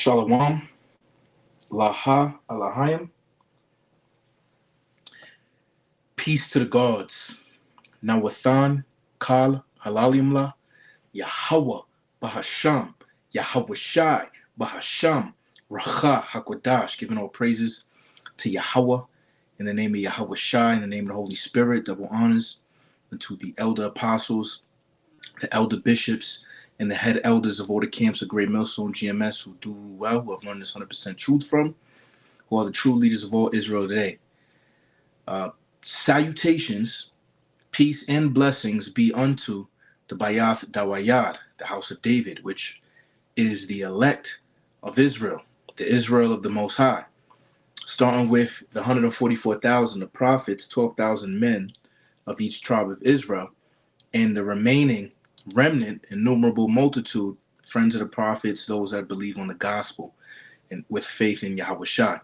Shalom, Laha Alahayim. Peace to the gods. Nawathan, Kal, Halalimla, Yahweh, Bahasham, Yahweh Shai, Bahasham, Racha, Hakwadash, giving all praises to Yahweh in the name of Yahweh Shai, in the name of the Holy Spirit, double honors unto the elder apostles, the elder bishops, and the head elders of all the camps of Great Millstone GMS who do well, who have learned this 100% truth from, who are the true leaders of all Israel today. Salutations, peace, and blessings be unto the Bayath Dawayad, the house of David, which is the elect of Israel, the Israel of the Most High. Starting with the 144,000, the prophets, 12,000 men of each tribe of Israel, and the remaining remnant, innumerable multitude, friends of the prophets, those that believe on the gospel and with faith in Yahweh Shai.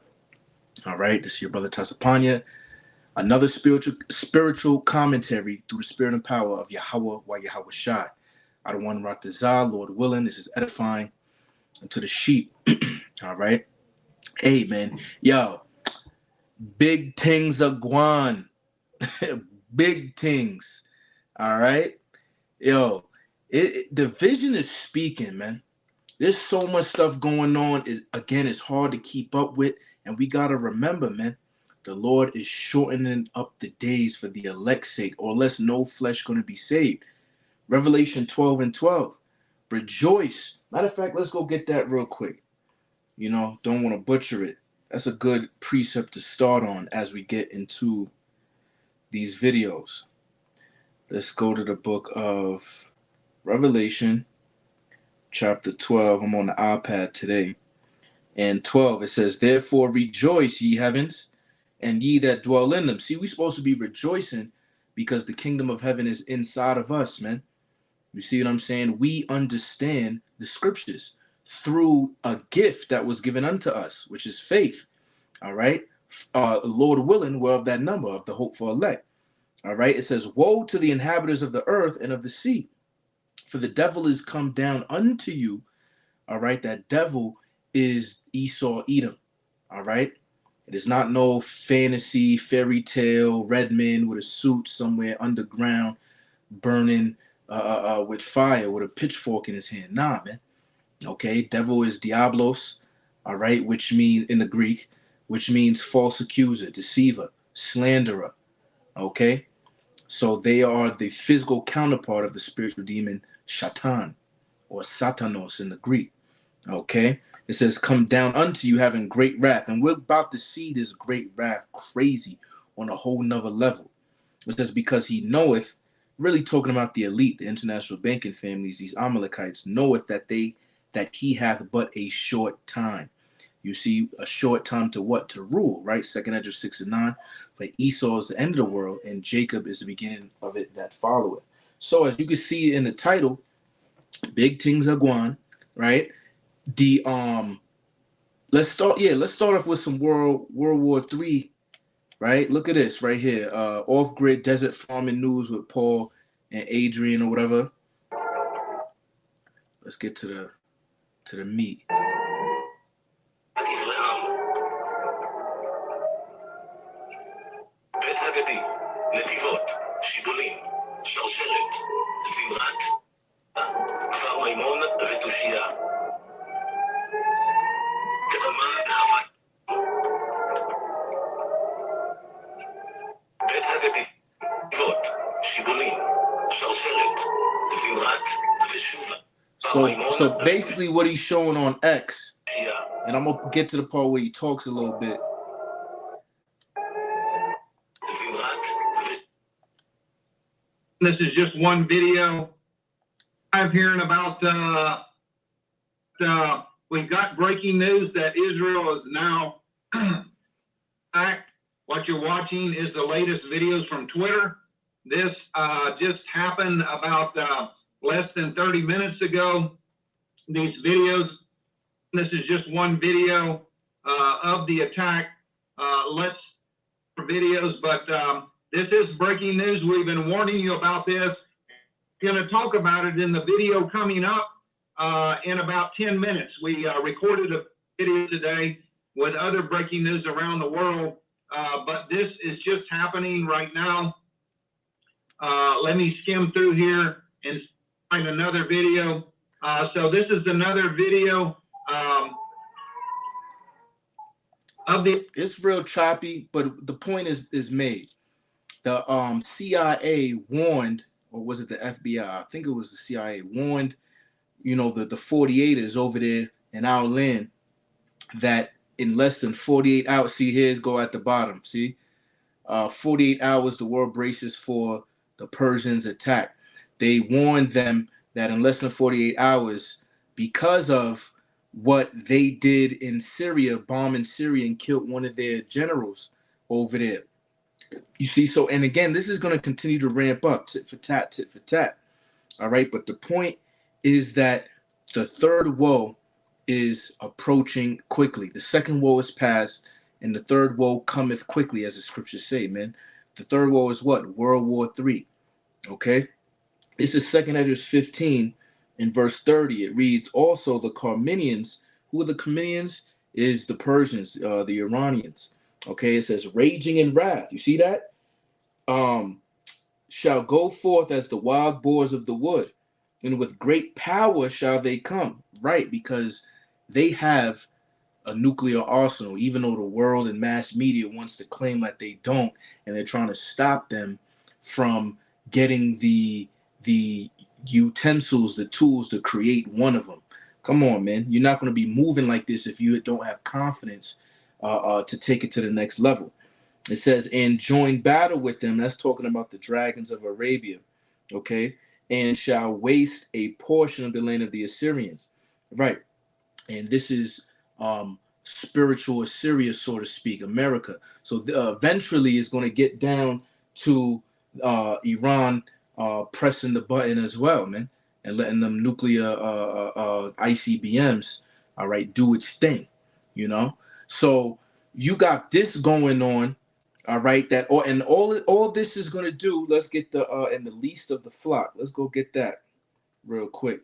All right, this is your brother Tasapanya. Another spiritual commentary through the spirit and power of Yahweh wa Yahweh Shai. I don't want to rock the Zah, Lord willing. This is edifying unto the sheep. All right. Hey, man. Yo, big tingz of gwaan. Big tingz. All right. Yo, the vision is speaking, man. There's so much stuff going on. It's hard to keep up with. And we got to remember, man, the Lord is shortening up the days for the elect's sake, or less no flesh going to be saved. Revelation 12:12. Rejoice. Matter of fact, let's go get that real quick. You know, don't want to butcher it. That's a good precept to start on as we get into these videos. Let's go to the book of Revelation, chapter 12. I'm on the iPad today. And 12, it says, therefore rejoice, ye heavens, and ye that dwell in them. See, we're supposed to be rejoicing because the kingdom of heaven is inside of us, man. You see what I'm saying? We understand the scriptures through a gift that was given unto us, which is faith. All right. Lord willing, we're of that number of the hopeful elect. All right. It says, woe to the inhabitants of the earth and of the sea, for the devil is come down unto you. All right. That devil is Esau, Edom. All right. It is not no fantasy, fairy tale, red man with a suit somewhere underground burning with fire with a pitchfork in his hand. Nah, man. Okay. Devil is Diablos. All right. Which means in the Greek, which means false accuser, deceiver, slanderer. Okay. So they are the physical counterpart of the spiritual demon Shatan or Satanos in the Greek. Okay. It says, come down unto you having great wrath. And we're about to see this great wrath crazy on a whole nother level. It says, because he knoweth, really talking about the elite, the international banking families, these Amalekites, knoweth that he hath but a short time. You see, a short time to what? To rule, right? 2nd Ezra 6:9. For Esau is the end of the world, and Jacob is the beginning of it that followeth. So as you can see in the title, big tingz of gwaan, right? The let's start off with some World War III, right? Look at this right here. Off-grid desert farming news with Paul and Adrian or whatever. Let's get to the meat. בית הגדי, נתיבות, שיבולים, שרשרת, זמרת, כפר מימון ותושייה. תקומה בחוות. בית הגדי, נתיבות, שיבולים, שרשרת, זמרת ושובה. So basically what he's showing on X, and I'm going to get to the part where he talks a little bit. This is just one video. I'm hearing about, we've got breaking news that Israel is now back. What you're watching is the latest videos from Twitter. This just happened about less than 30 minutes ago. These videos, this is just one video of the attack. Let's for videos, but this is breaking news. We've been warning you about this. Going to talk about it in the video coming up. in about 10 minutes. We recorded a video today with other breaking news around the world, but this is just happening right now. Let me skim through here and find another video. So this is another video of the. It's real choppy, but the point is made. The CIA warned, or was it the FBI? I think it was the CIA warned, you know, the 48ers over there in our land that in less than 48 hours, see, here's go at the bottom, see? 48 hours, the world braces for the Persians' attack. They warned them that in less than 48 hours, because of what they did in Syria, bombing Syria and killed one of their generals over there. You see, so, and again, this is going to continue to ramp up, tit for tat, tit for tat. All right, but the point is that the third woe is approaching quickly. The second woe is past, and the third woe cometh quickly, as the scriptures say, man. The third woe is what? World War III. Okay? This is 2 Esdras 15 in verse 30. It reads, also the Carmenians. Who are the Carmenians? Is the Persians, the Iranians. Okay, it says, raging in wrath. You see that? Shall go forth as the wild boars of the wood, and with great power shall they come. Right, because they have a nuclear arsenal, even though the world and mass media wants to claim that they don't, and they're trying to stop them from getting the utensils, the tools to create one of them. Come on, man. You're not going to be moving like this if you don't have confidence to take it to the next level. It says, and join battle with them. That's talking about the dragons of Arabia. Okay. And shall waste a portion of the land of the Assyrians. Right. And this is spiritual Assyria, so to speak, America. So eventually it's going to get down to Iran pressing the button as well, man, and letting them nuclear ICBMs, all right, do its thing, you know. So you got this going on, all right. That all this is going to do. Let's get the and the least of the flock. Let's go get that real quick.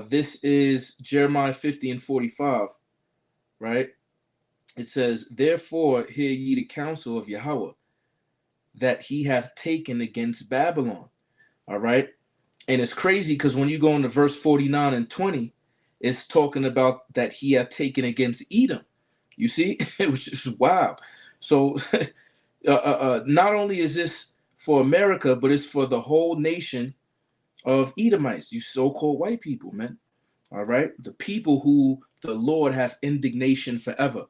This is Jeremiah 50 and 45, right? It says, therefore hear ye the counsel of Yahweh, that he hath taken against Babylon. All right. And it's crazy because when you go into verse 49 and 20, it's talking about that he hath taken against Edom. You see, which is wild. So not only is this for America, but it's for the whole nation of Edomites, you so-called white people, man. All right. The people who the Lord hath indignation forever.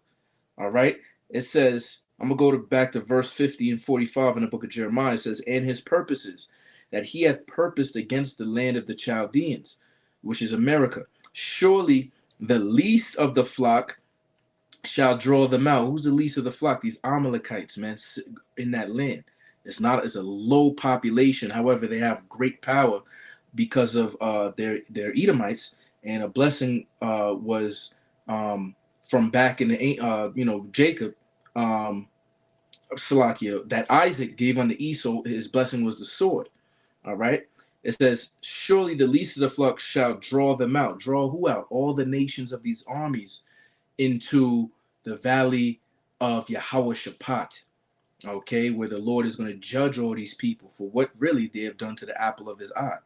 All right. It says, I'm going to go back to verse 50 and 45 in the book of Jeremiah. It says, and his purposes, that he hath purposed against the land of the Chaldeans, which is America. Surely the least of the flock shall draw them out. Who's the least of the flock? These Amalekites, man, in that land. It's a low population. However, they have great power because of their Edomites. And a blessing was from back in the Jacob, Salakia, that Isaac gave unto Esau. His blessing was the sword. All right. It says, surely the least of the flock shall draw them out. Draw who out? All the nations of these armies into the valley of Yahweh-Shaphat. Okay, where the Lord is going to judge all these people for what really they have done to the apple of his eye.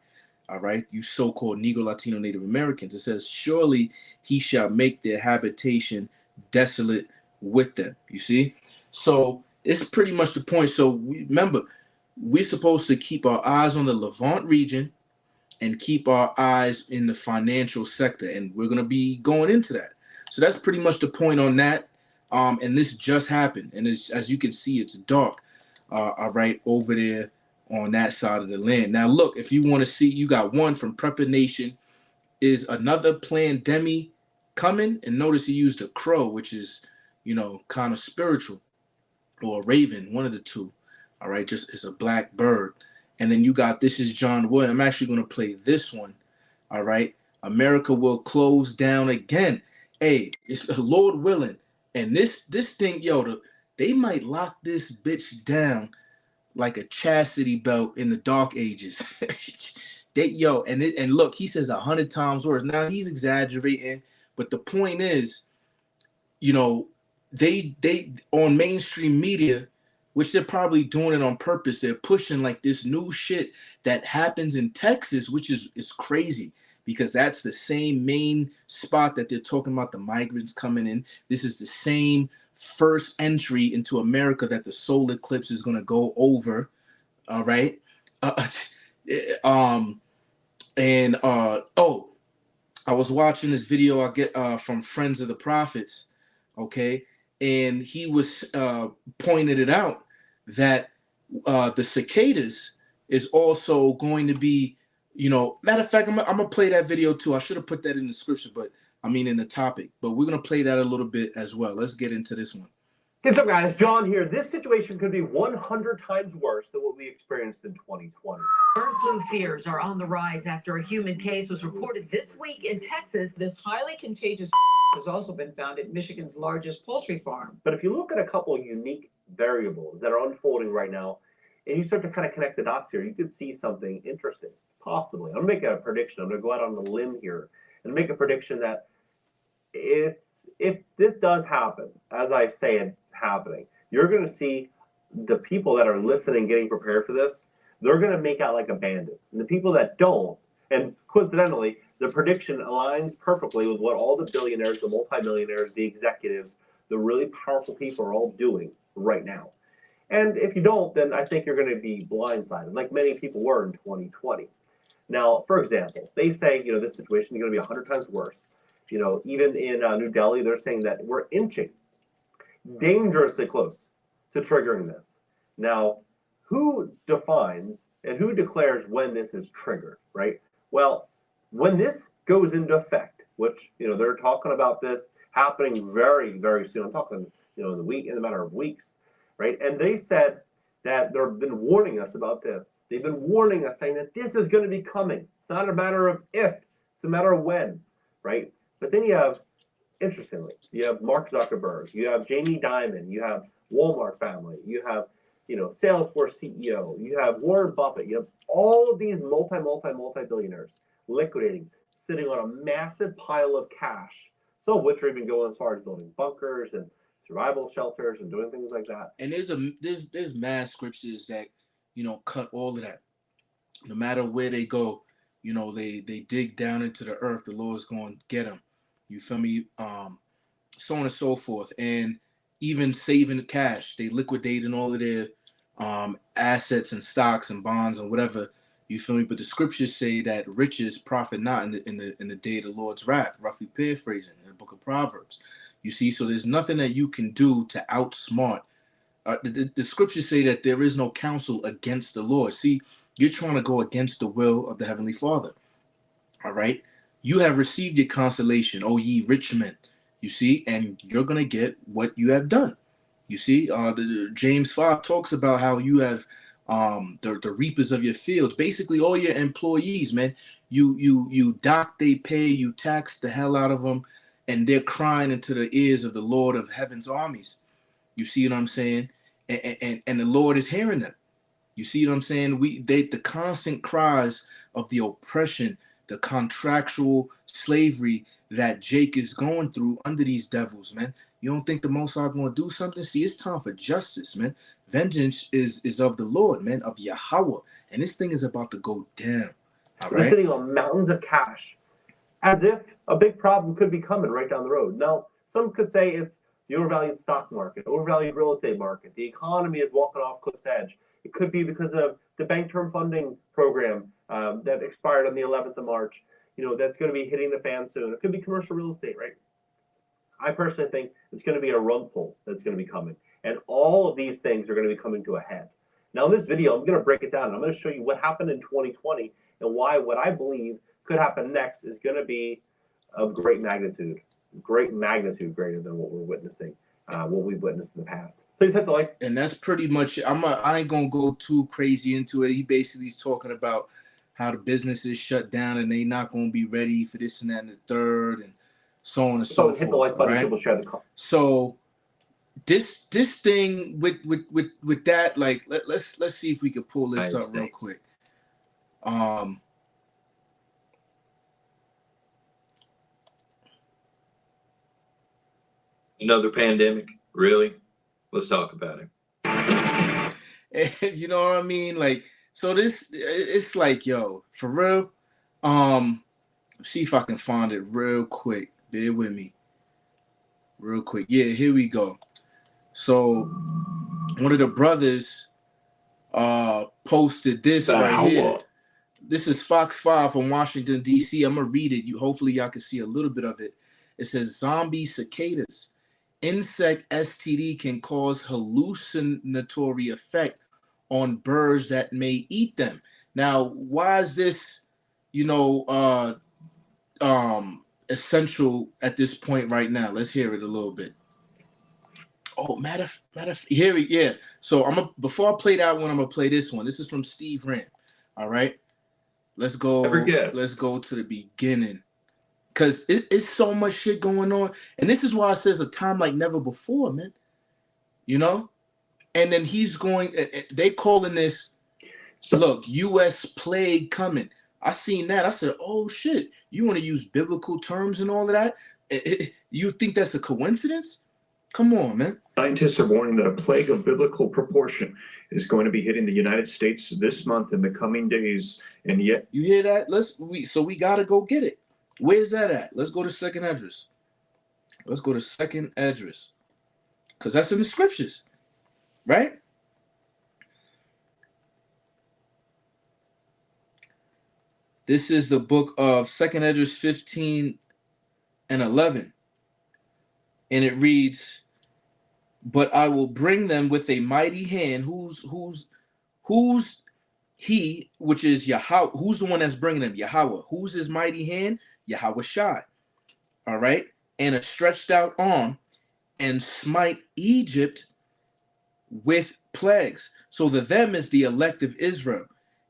All right, you so-called Negro, Latino, Native Americans. It says, surely he shall make their habitation desolate with them. You see? So it's pretty much the point. So remember, we're supposed to keep our eyes on the Levant region and keep our eyes in the financial sector. And we're going to be going into that. So that's pretty much the point on that. And this just happened. And as you can see, it's dark, all right, over there on that side of the land. Now, look, if you want to see, you got one from Prepper Nation. Is another Plandemi coming? And notice he used a crow, which is, kind of spiritual, or a raven, one of the two. All right, just it's a black bird. And then you got, this is John Wood. I'm actually going to play this one. All right, America will close down again. Hey, it's Lord willing. And this thing, they might lock this bitch down like a chastity belt in the dark ages. And look, he says 100 times worse. Now he's exaggerating, but the point is, you know, they on mainstream media, which they're probably doing it on purpose. They're pushing like this new shit that happens in Texas, which is crazy because that's the same main spot that they're talking about the migrants coming in. This is the same first entry into America that the solar eclipse is going to go over. All right. Um, and oh, I was watching this video I get from Friends of the Prophets, okay, and he was pointed it out that the cicadas is also going to be, you know, matter of fact, I'm gonna play that video too. I should have put that in the description, but I mean in the topic, but we're gonna play that a little bit as well. Let's get into this one. Hey, what's up, guys? John here. This situation could be 100 times worse than what we experienced in 2020. Bird flu fears are on the rise after a human case was reported this week in Texas. This highly contagious has also been found at Michigan's largest poultry farm. But if you look at a couple of unique variables that are unfolding right now, and you start to kind of connect the dots here, you could see something interesting, possibly. I'm going to make a prediction. I'm going to go out on a limb here and make a prediction that if this does happen, as I say it's happening, you're going to see the people that are listening, getting prepared for this, they're going to make out like a bandit. And the people that don't, and coincidentally, the prediction aligns perfectly with what all the billionaires, the multimillionaires, the executives, the really powerful people are all doing right now. And if you don't, then I think you're going to be blindsided, like many people were in 2020. Now, for example, they say, you know, this situation is going to be 100 times worse. You know, even in New Delhi, they're saying that we're inching dangerously close to triggering this. Now, who defines and who declares when this is triggered, right? Well, when this goes into effect, which, you know, they're talking about this happening very, very soon. I'm talking, you know, in the matter of weeks, right? And they said that they've been warning us about this. They've been warning us, saying that this is going to be coming. It's not a matter of if, it's a matter of when, right? But then you have, interestingly, you have Mark Zuckerberg, you have Jamie Dimon, you have Walmart family, you have, you know, Salesforce CEO, you have Warren Buffett, you have all of these multi-billionaires liquidating, sitting on a massive pile of cash, some of which are even going as far as building bunkers and survival shelters and doing things like that. And there's mad scriptures that, you know, cut all of that. No matter where they go, you know, they dig down into the earth, the Lord's going to get them. You feel me? So on and so forth. And even saving the cash, they liquidating all of their assets and stocks and bonds and whatever. You feel me? But the scriptures say that riches profit not in the day of the Lord's wrath, roughly paraphrasing in the book of Proverbs. You see, so there's nothing that you can do to outsmart. The scriptures say that there is no counsel against the Lord. See, you're trying to go against the will of the Heavenly Father. All right? You have received your consolation, O ye rich men. You see, and you're going to get what you have done. You see, the James 5 talks about how you have the reapers of your fields, basically all your employees, man. You dock, they pay, you tax the hell out of them, and they're crying into the ears of the Lord of heaven's armies. You see what I'm saying? And the Lord is hearing them. You see what I'm saying? The constant cries of the oppression, the contractual slavery that Jake is going through under these devils, man. You don't think the Most High going to do something? See, it's time for justice, man. Vengeance is of the Lord, man, of Yahweh. And this thing is about to go down. All right? We're sitting on mountains of cash, as if a big problem could be coming right down the road. Now, some could say it's the overvalued stock market, overvalued real estate market. The economy is walking off cliff's edge. It could be because of the bank term funding program that expired on the 11th of March. You know, that's going to be hitting the fan soon. It could be commercial real estate, right? I personally think it's going to be a rug pull that's going to be coming. And all of these things are going to be coming to a head. Now, in this video, I'm going to break it down. I'm going to show you what happened in 2020 and why what I believe could happen next is going to be of great magnitude greater than what we're witnessing, what we've witnessed in the past. Please hit the like. And that's pretty much, I ain't going to go too crazy into it. He basically is talking about how the business is shut down and they not going to be ready for this and that and the third and so on and so forth. Hit the like button, right? people share the comment. So this thing with that, like let's see if we can pull this up real quick. Another pandemic? Really? Let's talk about it. And you know what I mean? Like, so this, it's like, yo, for real. See if I can find it real quick. Bear with me. Real quick. Yeah, here we go. So one of the brothers posted this right here. This is Fox 5 from Washington, D.C. I'm going to read it. Hopefully y'all can see a little bit of it. It says, zombie cicadas. Insect STD can cause hallucinatory effect on birds that may eat them. Now, why is this, essential at this point right now? Let's hear it a little bit. Oh, yeah. So before I play that one, I'm gonna play this one. This is from Steve Rand. All right. Let's go to the beginning. Cause it's so much shit going on. And this is why it says a time like never before, man. And then they calling this, look, US plague coming. I seen that. I said, oh shit, you want to use biblical terms and all of that? You think that's a coincidence? Come on, man. Scientists are warning that a plague of biblical proportion is going to be hitting the United States this month in the coming days. And yet, you hear that? We gotta go get it. Where's that at? Let's go to second address. Because that's in the scriptures, right? This is the book of Second Esdras 15 and 11. And it reads, but I will bring them with a mighty hand. Who's he, which is Yahweh? Who's the one that's bringing them? Yahweh. Who's his mighty hand? Yahweh Shai. All right. And a stretched out arm, and smite Egypt with plagues. So the them is the elect of Israel.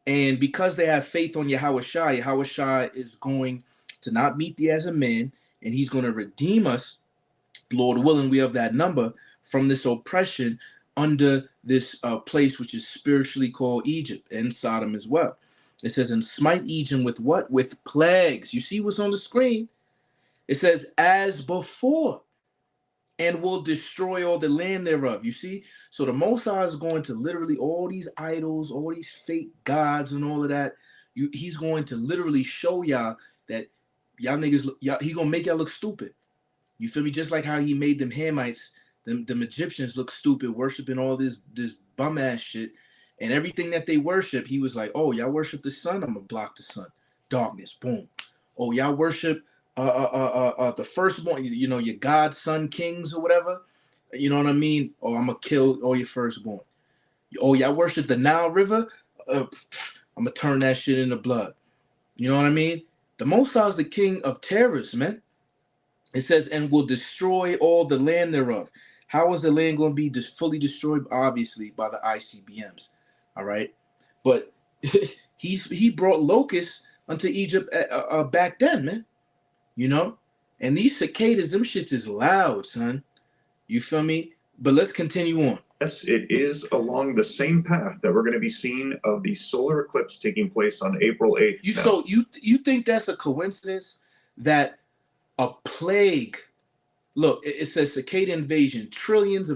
And because they have faith on Yahweh Shai is going to not meet thee as a man, and he's going to redeem us, Lord willing, we have that number, from this oppression under this place which is spiritually called Egypt, and Sodom as well. It says, and smite Egypt with what? With plagues. You see what's on the screen? It says, as before, and will destroy all the land thereof. You see? So the Most High is going to literally, all these idols, all these fake gods and all of that, he's going to literally show y'all that y'all niggas, he going to make y'all look stupid. You feel me? Just like how he made them Hamites, them Egyptians look stupid, worshiping all this bum ass shit, and everything that they worship, he was like, oh, y'all worship the sun? I'm going to block the sun. Darkness, boom. Oh, y'all worship the firstborn, your God's son kings or whatever, you know what I mean? Oh, I'm gonna kill all your firstborn. Oh, y'all worship the Nile River? I'm gonna turn that shit into blood. You know what I mean? The Most High is the king of terrorists, man. It says, and will destroy all the land thereof. How is the land going to be fully destroyed? Obviously by the ICBMs. All right, but he brought locusts unto Egypt back then, man. And these cicadas, them shits is loud, son. You feel me? But let's continue on. yes, it is along the same path that we're going to be seeing of the solar eclipse taking place on April 8th. So you think that's a coincidence that a plague? Look, it says cicada invasion. Trillions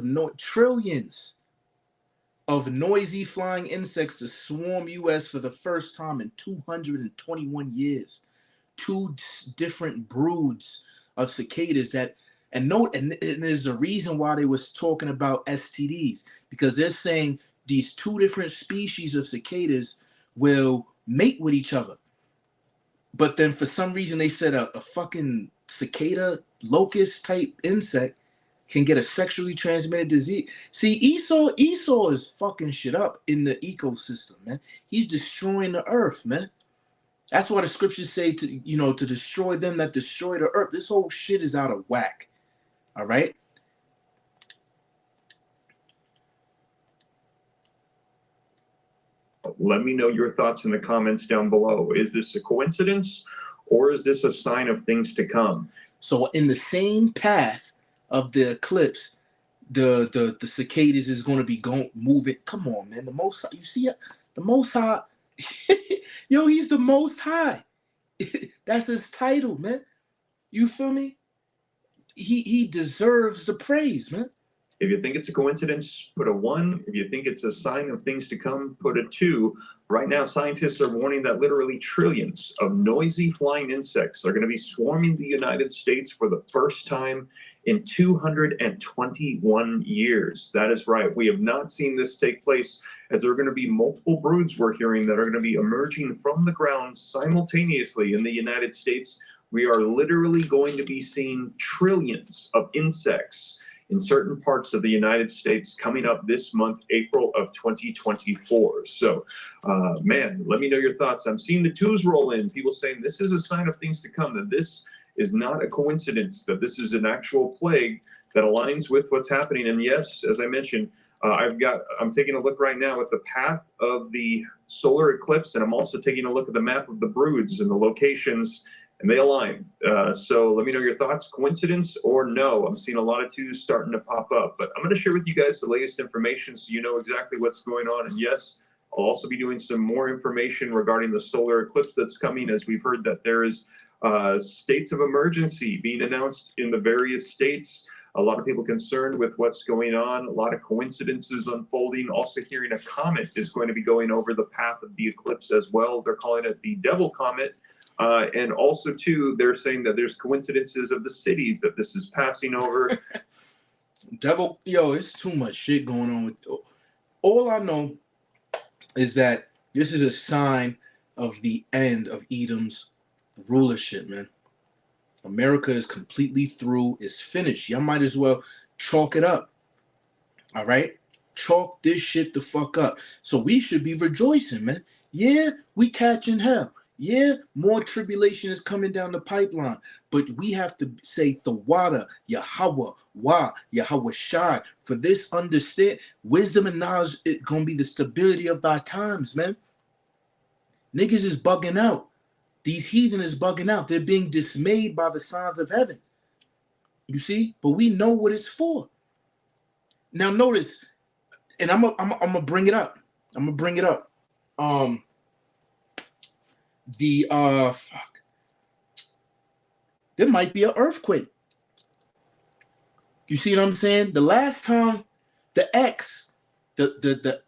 of noisy flying insects to swarm U.S. for the first time in 221 years. 2 different broods of cicadas and there's a reason why they was talking about STDs, because they're saying these 2 different species of cicadas will mate with each other. But then for some reason they said a fucking cicada locust type insect can get a sexually transmitted disease. See, Esau is fucking shit up in the ecosystem, man. He's destroying the earth, man. That's why the scriptures say to destroy them that destroy the earth. This whole shit is out of whack. All right. Let me know your thoughts in the comments down below. Is this a coincidence, or is this a sign of things to come? So in the same path of the eclipse, the cicadas is going to be moving. Come on, man. The Most High, you see it? The Most High. Yo, he's the Most High. That's his title, man. You feel me? he deserves the praise, man. If you think it's a coincidence, put a 1. If you think it's a sign of things to come, put a 2. Right now, scientists are warning that literally trillions of noisy flying insects are going to be swarming the United States for the first time in 221 years. That is right. We have not seen this take place, as there are going to be multiple broods, we're hearing, that are going to be emerging from the ground simultaneously in the United States. We are literally going to be seeing trillions of insects in certain parts of the United States coming up this month, April of 2024. So, man, let me know your thoughts. I'm seeing the 2s roll in. People saying this is a sign of things to come, that this is not a coincidence, that this is an actual plague that aligns with what's happening. And yes, as I mentioned, I'm taking a look right now at the path of the solar eclipse, and I'm also taking a look at the map of the broods and the locations, and they align. So let me know your thoughts, coincidence or no. I'm seeing a lot of 2s starting to pop up, but I'm going to share with you guys the latest information so you know exactly what's going on. And yes, I'll also be doing some more information regarding the solar eclipse that's coming, as we've heard that there is states of emergency being announced in the various states. A lot of people concerned with what's going on, a lot of coincidences unfolding. Also hearing a comet is going to be going over the path of the eclipse as well. They're calling it the Devil Comet. And also, too, they're saying that there's coincidences of the cities that this is passing over. It's too much shit going on with. All I know is that this is a sign of the end of Edom's rulership, man. America is completely through. It's finished. Y'all might as well chalk it up. All right? Chalk this shit the fuck up. So we should be rejoicing, man. Yeah, we catching hell. Yeah, more tribulation is coming down the pipeline, but we have to say Thawada, Yahweh, Wah, Yahweh Shai. For this, understand, wisdom and knowledge is going to be the stability of our times, man. Niggas is bugging out. These heathen is bugging out. They're being dismayed by the signs of heaven. You see? But we know what it's for. Now notice, and I'm gonna bring it up. I'm gonna bring it up. There might be an earthquake. You see what I'm saying? The last time the X, the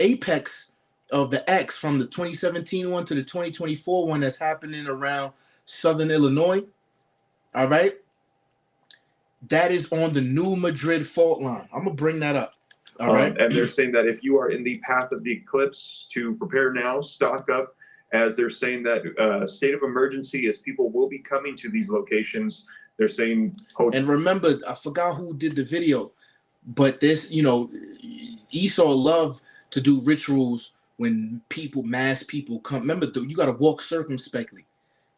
apex of the X from the 2017 one to the 2024 one that's happening around Southern Illinois, all right? That is on the new Madrid fault line. I'm gonna bring that up. All right. And they're saying that if you are in the path of the eclipse, to prepare now, stock up, as they're saying that state of emergency, as people will be coming to these locations. They're saying, and remember, I forgot who did the video, but this, Esau loved to do rituals when mass people come. Remember, you got to walk circumspectly.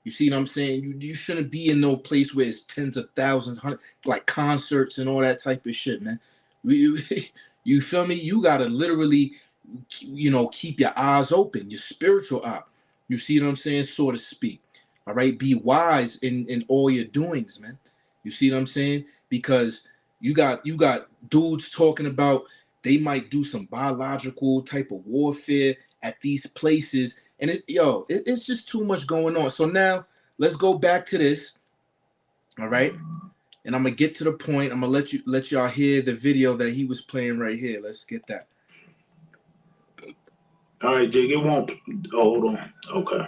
You see what I'm saying? You shouldn't be in no place where it's tens of thousands, like concerts and all that type of shit, man. You feel me? You got to literally, keep your eyes open, your spiritual eye. You see what I'm saying? So to speak. All right? Be wise in all your doings, man. You see what I'm saying? Because you got dudes talking about they might do some biological type of warfare at these places. And it's just too much going on. So now let's go back to this. All right. And I'm gonna get to the point. I'm gonna let y'all hear the video that he was playing right here. Let's get that. All right, Jake, it won't. Oh, hold on. Okay.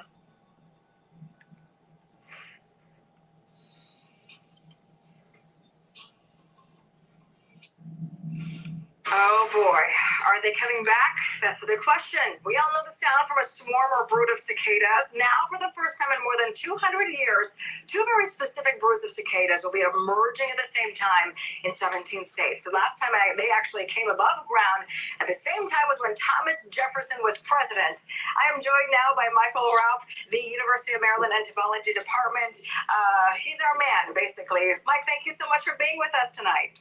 Oh boy, are they coming back? That's the big question. We all know the sound from a swarm or brood of cicadas. Now, for the first time in more than 200 years, two very specific broods of cicadas will be emerging at the same time in 17 states. The last time they actually came above ground at the same time was when Thomas Jefferson was president. I am joined now by Michael Raup, the University of Maryland Entomology Department. He's our man, basically. Mike, thank you so much for being with us tonight.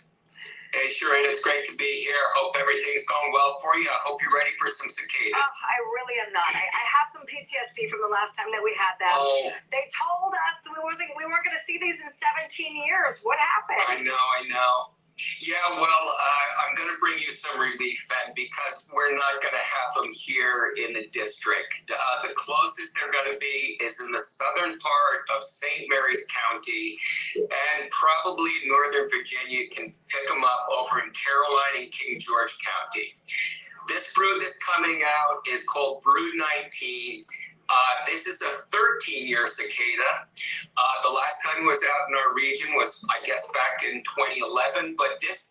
Hey, Shireen, it's great to be here. Hope everything's going well for you. I hope you're ready for some cicadas. I really am not. I have some PTSD from the last time that we had them. Oh. They told us we weren't going to see these in 17 years. What happened? I know. Yeah, well, I'm going to bring you some relief then, because we're not going to have them here in the district. The closest places they're going to be is in the southern part of St. Mary's County, and probably Northern Virginia can pick them up over in Caroline and King George County. This brood that's coming out is called Brood 19. This is a 13-year cicada. The last time it was out in our region was, I guess, back in 2011, but this...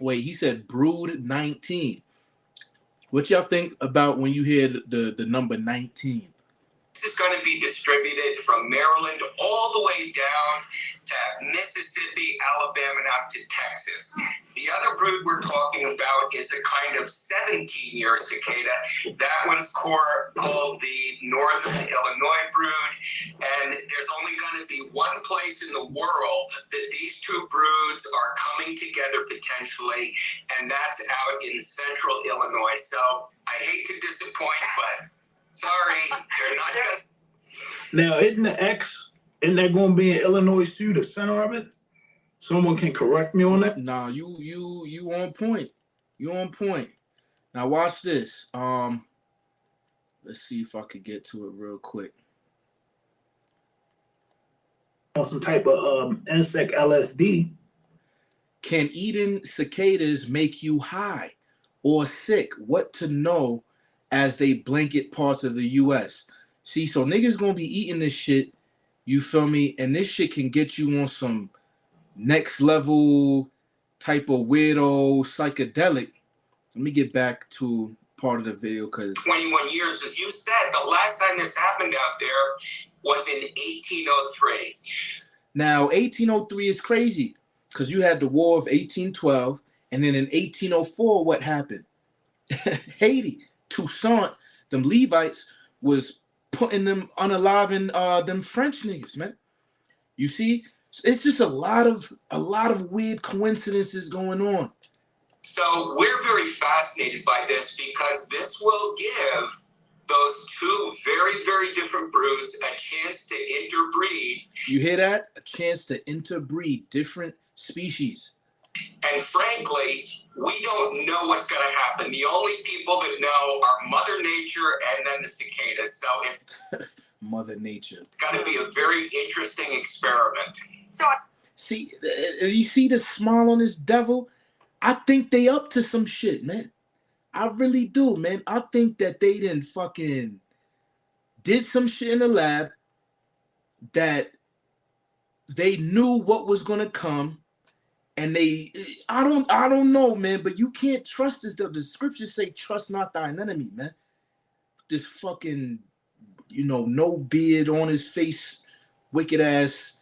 Wait, he said Brood 19. What y'all think about when you hear the number 19? This is going to be distributed from Maryland all the way down to Mississippi, Alabama, and out to Texas. The other brood we're talking about is a kind of 17-year cicada. That one's called the Northern Illinois brood, and there's only going to be one place in the world that these two broods are coming together potentially, and that's out in central Illinois. So I hate to disappoint, but sorry, they're not going to. Now, isn't that going to be in Illinois too, the center of it? Someone can correct me on that? Nah, you on point. You on point. Now watch this. Let's see if I could get to it real quick. Some type of insect LSD. Can eating cicadas make you high or sick? What to know as they blanket parts of the U.S. See, so niggas gonna be eating this shit, you feel me? And this shit can get you on some next level type of weirdo psychedelic. Let me get back to part of the video because 21 years, as you said, the last time this happened out there was in 1803. now 1803 is crazy because you had the War of 1812, and then in 1804, what happened? Haiti, Toussaint, them Levites was putting them unaliving them French niggas, man. You see, it's just a lot of weird coincidences going on. So we're very fascinated by this because this will give those two very, very different broods a chance to interbreed. You hear that? A chance to interbreed different species. And frankly, we don't know what's going to happen. The only people that know are Mother Nature and then the cicadas. So it's Mother Nature. It's going to be a very interesting experiment. So see, you see the smile on this devil? I think they up to some shit, man. I really do, man. I think that they didn't fucking did some shit in the lab that they knew what was gonna come, and I don't know, man, but you can't trust this. The scriptures say, trust not thine enemy, man. This fucking, no beard on his face, wicked ass.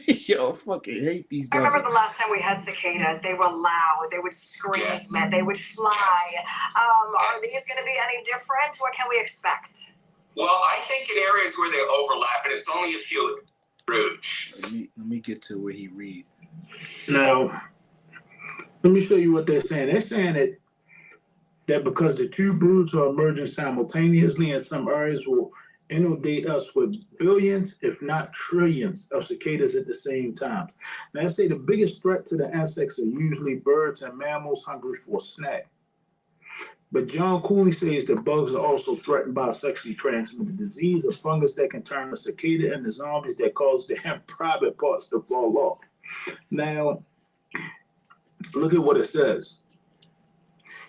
Yo, fucking hate these guys. I remember the last time we had cicadas. They were loud. They would scream. Yes. They would fly. Are these going to be any different? What can we expect? Well, I think in areas where they overlap, and it's only a few. Rude. Let me get to where he read. Now, let me show you what they're saying. They're saying that because the two broods are emerging simultaneously in some areas will inundate us with billions, if not trillions, of cicadas at the same time. Now, I say the biggest threat to the insects are usually birds and mammals hungry for a snack. But John Cooley says the bugs are also threatened by a sexually transmitted disease, a fungus that can turn a cicada into zombies that cause their private parts to fall off. Now, look at what it says.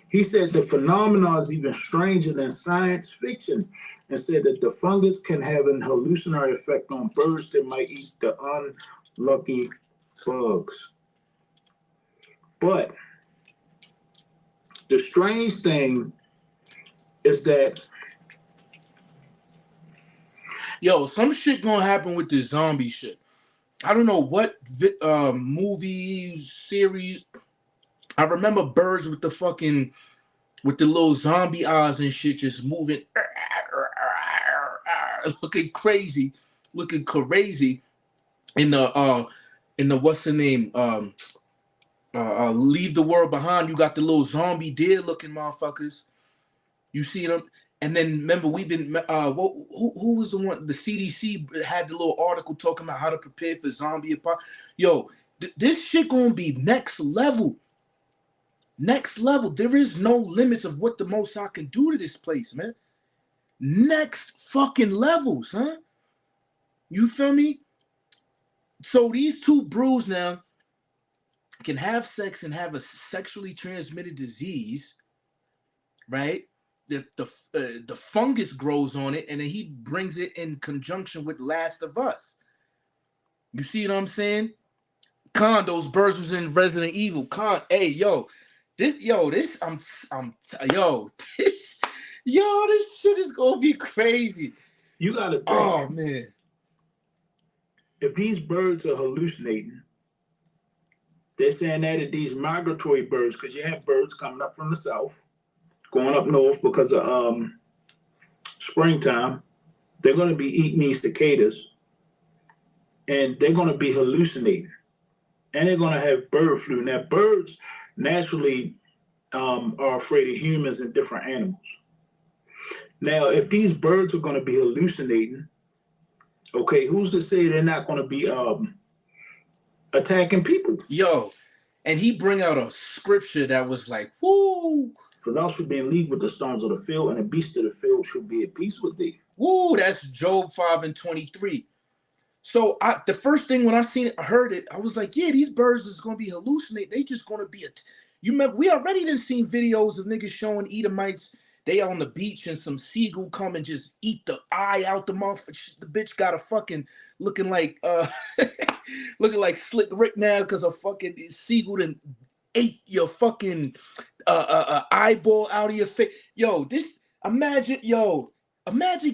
He said the phenomenon is even stranger than science fiction, and said that the fungus can have an hallucinatory effect on birds that might eat the unlucky bugs. But the strange thing is that some shit gonna happen with this zombie shit. I don't know what movie series. I remember birds with the little zombie eyes and shit just moving, looking crazy in the what's the name? Leave the World Behind. You got the little zombie deer looking motherfuckers. You see them, and then remember we've been who was the one? The CDC had the little article talking about how to prepare for zombie apocalypse. Yo, this shit gonna be next level. Next level. There is no limits of what the Most High can do to this place, man. next fucking levels, huh? You feel me? So these two brews now can have sex and have a sexually transmitted disease, right? The fungus grows on it, and then he brings it in conjunction with Last of Us. You see what I'm saying? Con, those birds was in Resident Evil. Con, hey, this shit is gonna be crazy. You gotta think. Oh man. If these birds are hallucinating, they're saying that these migratory birds, because you have birds coming up from the south, going up north because of springtime, they're going to be eating these cicadas, and they're going to be hallucinating, and they're going to have bird flu. Now, birds naturally are afraid of humans and different animals. Now, if these birds are going to be hallucinating, okay, who's to say they're not going to be attacking people? Yo, and he bring out a scripture that was like, woo. For thou shalt be in league with the stones of the field, and the beasts of the field shall be at peace with thee. Woo, that's Job 5:23. So the first thing when I heard it, I was like, yeah, these birds is gonna be hallucinating. They just gonna be you remember we already done seen videos of niggas showing Edomites. They on the beach and some seagull come and just eat the eye out the mouth. The bitch got a fucking looking like looking like Slick Rick now because a fucking seagull done ate your fucking eyeball out of your face. Yo, imagine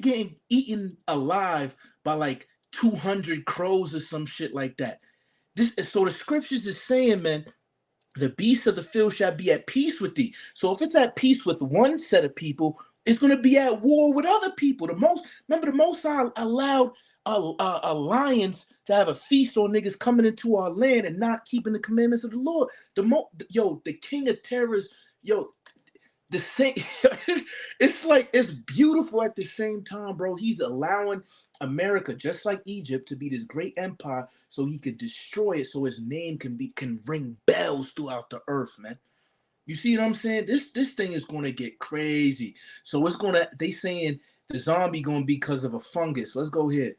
getting eaten alive by like 200 crows or some shit like that. So the scriptures is saying, man, the beasts of the field shall be at peace with thee. So if it's at peace with one set of people, it's going to be at war with other people. The Most High allowed lions to have a feast on niggas coming into our land and not keeping the commandments of the Lord. The king of terrors, the same. It's like it's beautiful at the same time, bro. He's allowing America, just like Egypt, to be this great empire, so he could destroy it, so his name can ring bells throughout the earth, man. You see what I'm saying? This thing is gonna get crazy. So they saying the zombie gonna be because of a fungus. Let's go ahead.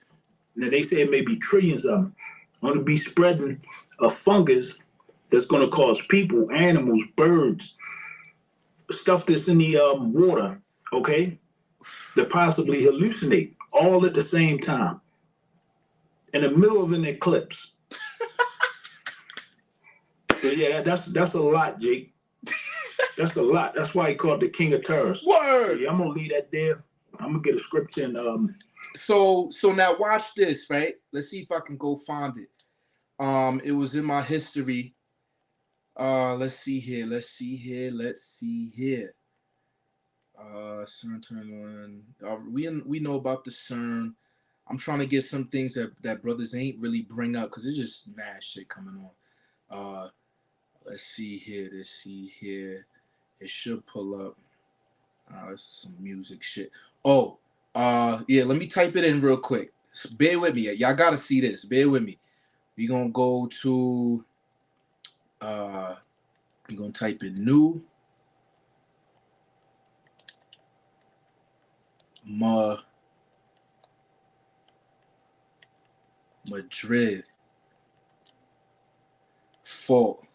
Now they say it may be trillions of them going to be spreading a fungus that's going to cause people, animals, birds, stuff that's in the water, okay, to possibly hallucinate all at the same time in the middle of an eclipse. So yeah, that's a lot, Jake. That's a lot. That's why he called the king of terrors. Word. So yeah, I'm gonna leave that there. I'm gonna get a scripture and So now watch this, right? Let's see if I can go find it. It was in my history. Let's see here. CERN turn on. We know about the CERN. I'm trying to get some things that brothers ain't really bring up because it's just mad shit coming on. Let's see here. It should pull up. This is some music shit. Oh, yeah, let me type it in real quick. Bear with me. Y'all gotta see this. Bear with me. We're gonna go to we're gonna type in new Madrid fault.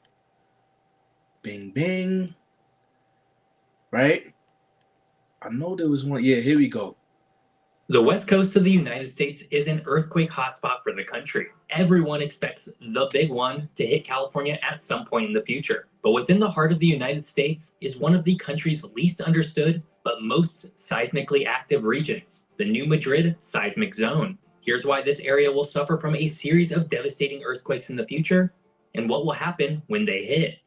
Bing bing. Right? I know there was one. Yeah, here we go. The west coast of the United States is an earthquake hotspot for the country. Everyone expects the big one to hit California at some point in the future. But within the heart of the United States is one of the country's least understood but most seismically active regions, the New Madrid seismic zone. Here's why this area will suffer from a series of devastating earthquakes in the future and what will happen when they hit.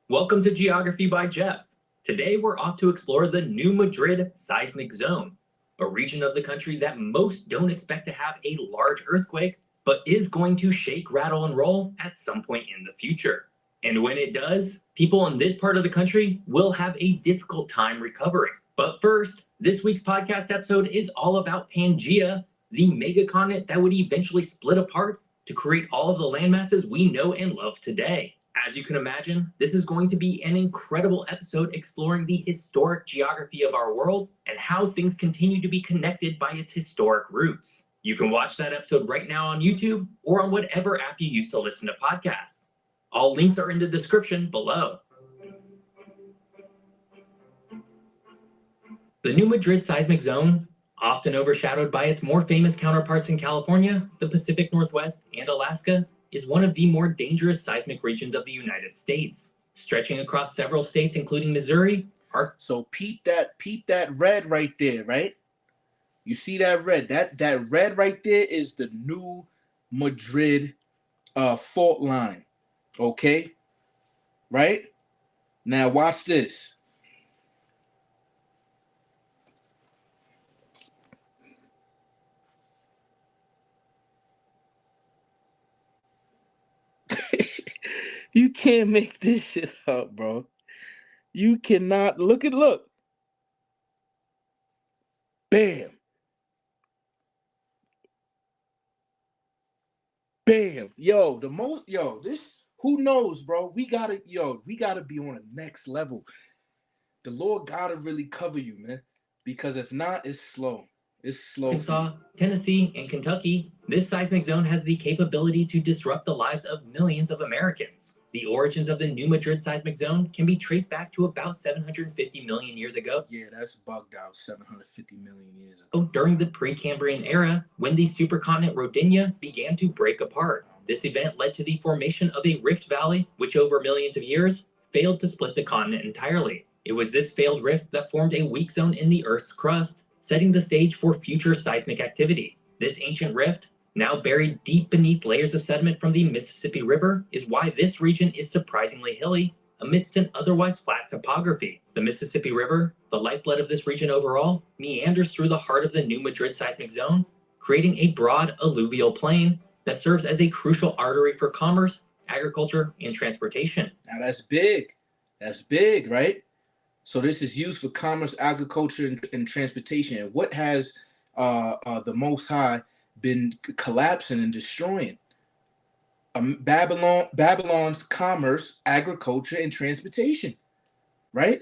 Welcome to Geography by Jeff. Today, we're off to explore the New Madrid seismic zone, a region of the country that most don't expect to have a large earthquake, but is going to shake, rattle, and roll at some point in the future. And when it does, people in this part of the country will have a difficult time recovering. But first, this week's podcast episode is all about Pangea, the megacontinent that would eventually split apart to create all of the landmasses we know and love today. As you can imagine, this is going to be an incredible episode exploring the historic geography of our world and how things continue to be connected by its historic roots. You can watch that episode right now on YouTube or on whatever app you use to listen to podcasts. All links are in the description below. The New Madrid seismic zone, often overshadowed by its more famous counterparts in California, the Pacific Northwest, and Alaska, is one of the more dangerous seismic regions of the United States. Stretching across several states, including Missouri, So peep that red right there, right? You see that red? That red right there is the New Madrid fault line. Okay? Right? Now watch this. You can't make this shit up, bro. You cannot. Look. Bam. Bam. Who knows, bro? We gotta be on the next level. The Lord gotta really cover you, man. Because if not, it's slow. It's slow. Arkansas, Tennessee, and Kentucky, this seismic zone has the capability to disrupt the lives of millions of Americans. The origins of the New Madrid seismic zone can be traced back to about 750 million years ago. Yeah, that's bugged out. 750 million years ago. During the Precambrian era, when the supercontinent Rodinia began to break apart. This event led to the formation of a rift valley, which over millions of years failed to split the continent entirely. It was this failed rift that formed a weak zone in the Earth's crust, setting the stage for future seismic activity. This ancient rift, now buried deep beneath layers of sediment from the Mississippi River, is why this region is surprisingly hilly amidst an otherwise flat topography. The Mississippi River, the lifeblood of this region overall, meanders through the heart of the New Madrid seismic zone, creating a broad alluvial plain that serves as a crucial artery for commerce, agriculture, and transportation. Now that's big. That's big, right? So this is used for commerce, agriculture, and transportation. And what has the Most High been collapsing and destroying? Babylon's commerce, agriculture, and transportation, right?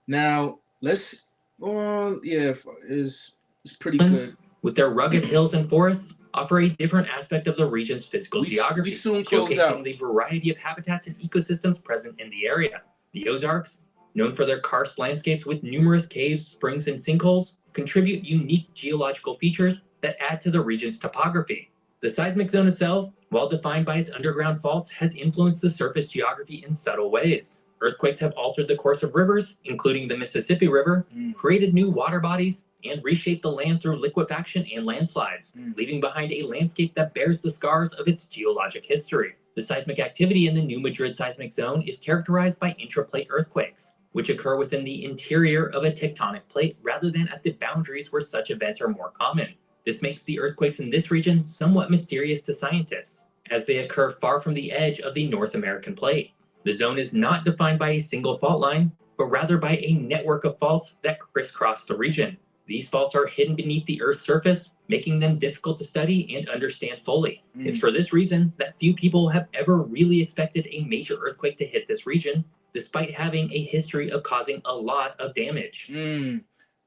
Now let's it's pretty good. With their rugged hills and forests, offer a different aspect of the region's physical geography, we soon close showcasing out. the variety of habitats and ecosystems present in the area. The Ozarks, known for their karst landscapes with numerous caves, springs, and sinkholes, contribute unique geological features that add to the region's topography. The seismic zone itself, while defined by its underground faults, has influenced the surface geography in subtle ways. Earthquakes have altered the course of rivers, including the Mississippi River, created new water bodies, and reshaped the land through liquefaction and landslides, leaving behind a landscape that bears the scars of its geologic history. The seismic activity in the New Madrid seismic zone is characterized by intraplate earthquakes, which occur within the interior of a tectonic plate rather than at the boundaries where such events are more common. This makes the earthquakes in this region somewhat mysterious to scientists, as they occur far from the edge of the North American plate. The zone is not defined by a single fault line, but rather by a network of faults that crisscross the region. These faults are hidden beneath the Earth's surface, making them difficult to study and understand fully. It's for this reason that few people have ever really expected a major earthquake to hit this region, despite having a history of causing a lot of damage.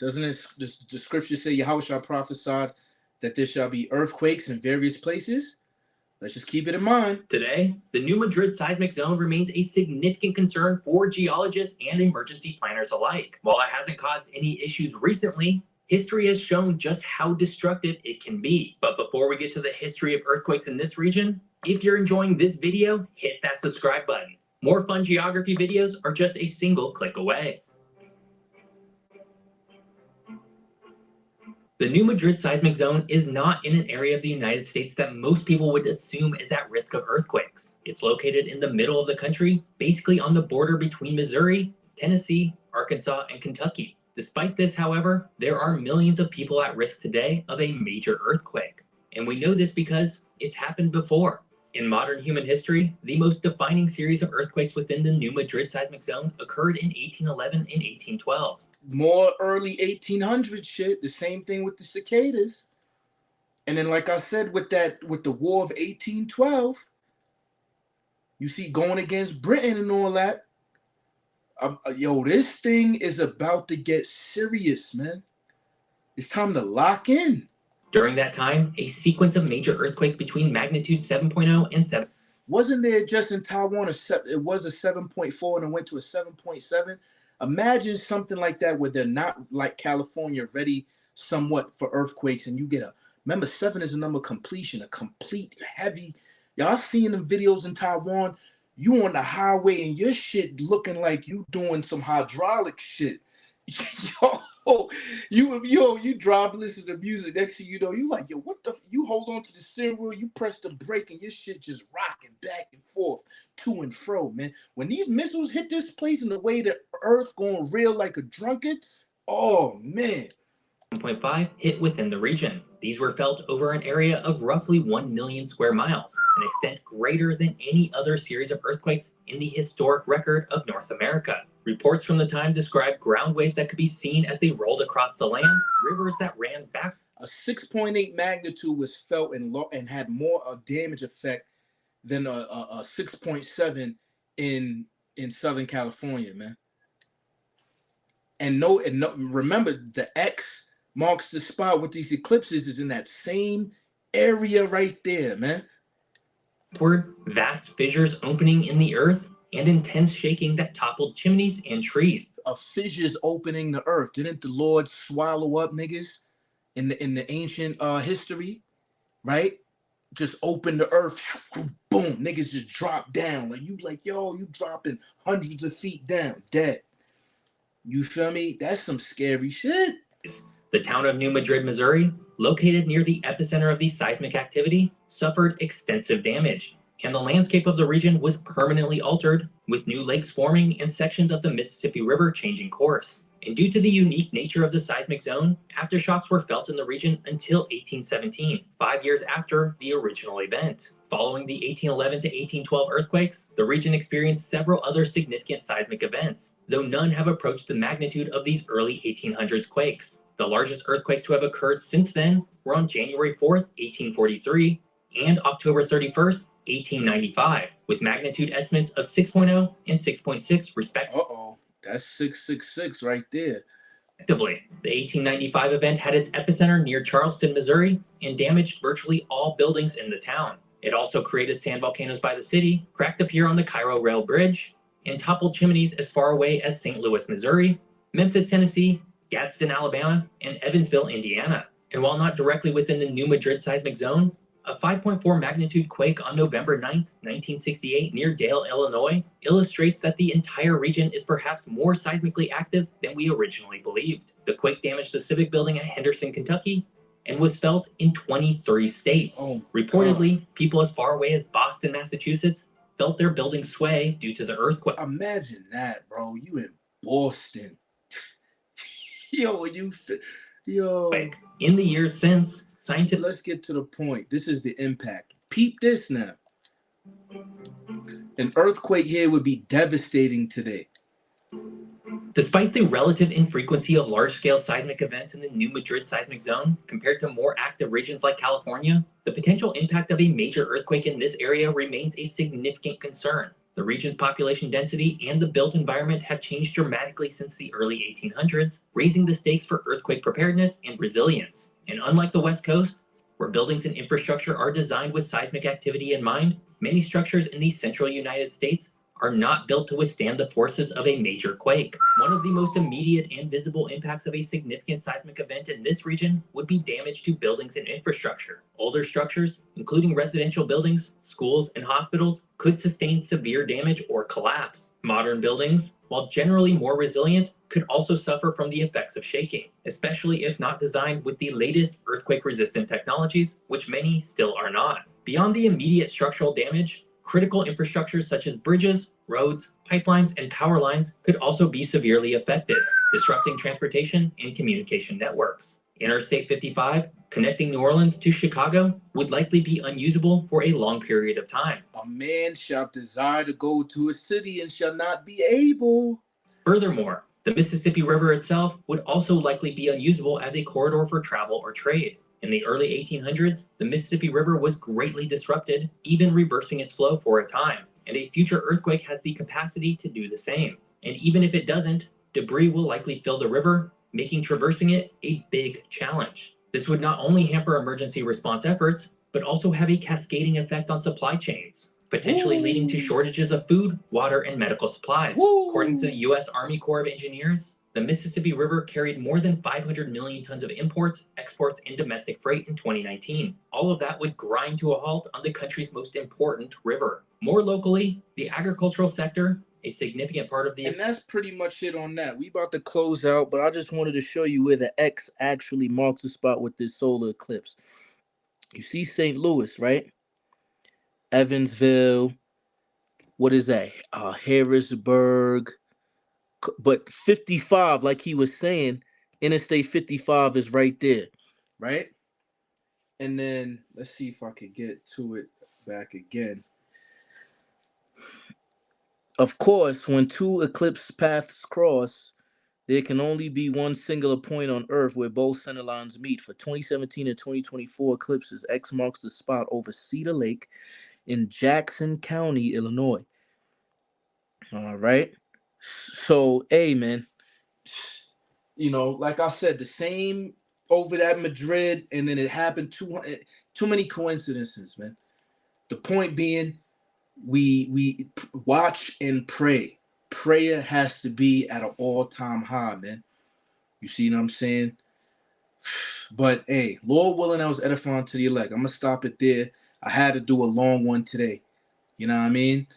Doesn't the scripture say Yahweh shall prophesied that there shall be earthquakes in various places? Let's just keep it in mind. Today, the New Madrid seismic zone remains a significant concern for geologists and emergency planners alike. While it hasn't caused any issues recently, history has shown just how destructive it can be. But before we get to the history of earthquakes in this region, if you're enjoying this video, hit that subscribe button. More fun geography videos are just a single click away. The New Madrid seismic zone is not in an area of the United States that most people would assume is at risk of earthquakes. It's located in the middle of the country, basically on the border between Missouri, Tennessee, Arkansas, and Kentucky. Despite this, however, there are millions of people at risk today of a major earthquake. And we know this because it's happened before. In modern human history, the most defining series of earthquakes within the New Madrid seismic zone occurred in 1811 and 1812. More early 1800 shit. The same thing with the cicadas. And then, like I said, with the War of 1812, You see, going against Britain and all that. Yo, this thing is about to get serious, man. It's time to lock in. During that time, a sequence of major earthquakes between magnitude 7.0 and 7. Wasn't there just in Taiwan it was a 7.4 and it went to a 7.7? Imagine something like that where they're not like California ready somewhat for earthquakes, and you get remember 7 is a number of completion, a complete heavy. Y'all seen them videos in Taiwan? You on the highway and your shit looking like you doing some hydraulic shit. You drive, listen to music. Next thing you know, you like, yo, what the? You hold on to the steering wheel, you press the brake, and your shit just rocking back and forth, to and fro, man. When these missiles hit this place and the way the earth going reel like a drunkard, oh man. 1.5 hit within the region. These were felt over an area of roughly 1 million square miles, an extent greater than any other series of earthquakes in the historic record of North America. Reports from the time described ground waves that could be seen as they rolled across the land, rivers that ran back. A 6.8 magnitude was felt and had more damage effect than a 6.7 in Southern California, man. And remember, the X marks the spot with these eclipses is in that same area right there, man. Vast fissures opening in the earth and intense shaking that toppled chimneys and trees. Fissures opening the earth. Didn't the Lord swallow up niggas in the ancient history, right? Just open the earth, boom, niggas just drop down. You dropping hundreds of feet down, dead. You feel me? That's some scary shit. The town of New Madrid, Missouri, located near the epicenter of the seismic activity, suffered extensive damage, and the landscape of the region was permanently altered, with new lakes forming and sections of the Mississippi River changing course. And due to the unique nature of the seismic zone, aftershocks were felt in the region until 1817, 5 years after the original event. Following the 1811 to 1812 earthquakes, the region experienced several other significant seismic events, though none have approached the magnitude of these early 1800s quakes. The largest earthquakes to have occurred since then were on January 4th, 1843, and October 31st, 1895, with magnitude estimates of 6.0 and 6.6 respectively. Uh-oh, that's 666 right there. The 1895 event had its epicenter near Charleston, Missouri, and damaged virtually all buildings in the town. It also created sand volcanoes by the city, cracked a pier on the Cairo Rail Bridge, and toppled chimneys as far away as St. Louis, Missouri, Memphis, Tennessee, Gadsden, Alabama, and Evansville, Indiana. And while not directly within the New Madrid seismic zone, a 5.4 magnitude quake on November 9th, 1968 near Dale, Illinois, illustrates that the entire region is perhaps more seismically active than we originally believed. The quake damaged the Civic Building at Henderson, Kentucky, and was felt in 23 states. Reportedly, people as far away as Boston, Massachusetts, felt their buildings sway due to the earthquake. Imagine that, bro. You in Boston. Yo. In the years since, scientists... Let's get to the point. This is the impact. Peep this now. An earthquake here would be devastating today. Despite the relative infrequency of large-scale seismic events in the New Madrid seismic zone compared to more active regions like California, the potential impact of a major earthquake in this area remains a significant concern. The region's population density and the built environment have changed dramatically since the early 1800s, raising the stakes for earthquake preparedness and resilience. And unlike the West Coast, where buildings and infrastructure are designed with seismic activity in mind, many structures in the central United States are not built to withstand the forces of a major quake. One of the most immediate and visible impacts of a significant seismic event in this region would be damage to buildings and infrastructure. Older structures, including residential buildings, schools, and hospitals, could sustain severe damage or collapse. Modern buildings, while generally more resilient, could also suffer from the effects of shaking, especially if not designed with the latest earthquake-resistant technologies, which many still are not. Beyond the immediate structural damage, critical infrastructure such as bridges, roads, pipelines, and power lines could also be severely affected, disrupting transportation and communication networks. Interstate 55, connecting New Orleans to Chicago, would likely be unusable for a long period of time. A man shall desire to go to a city and shall not be able. Furthermore, the Mississippi River itself would also likely be unusable as a corridor for travel or trade. In the early 1800s, the Mississippi River was greatly disrupted, even reversing its flow for a time. and a future earthquake has the capacity to do the same. And even if it doesn't, debris will likely fill the river, making traversing it a big challenge. This would not only hamper emergency response efforts, but also have a cascading effect on supply chains, potentially leading to shortages of food, water, and medical supplies. According to the U.S. Army Corps of Engineers, the Mississippi River carried more than 500 million tons of imports, exports, and domestic freight in 2019. All of that would grind to a halt on the country's most important river. More locally, the agricultural sector, a significant part of the... And that's pretty much it on that. We about to close out, but I just wanted to show you where the X actually marks the spot with this solar eclipse. You see St. Louis, right? Evansville. What is that? Harrisburg. But 55, like he was saying, Interstate 55 is right there, right? And then let's see if I could get to it back again. Of course, when two eclipse paths cross, there can only be one singular point on Earth where both center lines meet. For 2017 and 2024 eclipses, X marks the spot over Cedar Lake in Jackson County, Illinois. All right. So, hey, man, you know, like I said, the same over at Madrid, and then it happened too many coincidences, man. The point being, we watch and pray. Prayer has to be at an all-time high, man. You see what I'm saying? But hey, Lord willing, I was edifying to the elect. I'm gonna stop it there. I had to do a long one today. You know what I mean?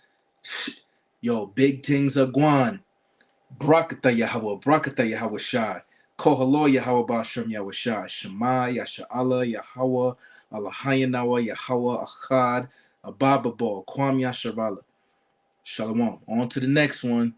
Yo, big things are gwaan. Brakata Yahweh, Brakata Yahweh Shai. Kohalo Yahweh Bashem Yahweh Shai. Shema Yasha'Allah Yahweh Allahayanawa Yahweh Achad Abababo Kwam Yashavala. Shalom. On to the next one.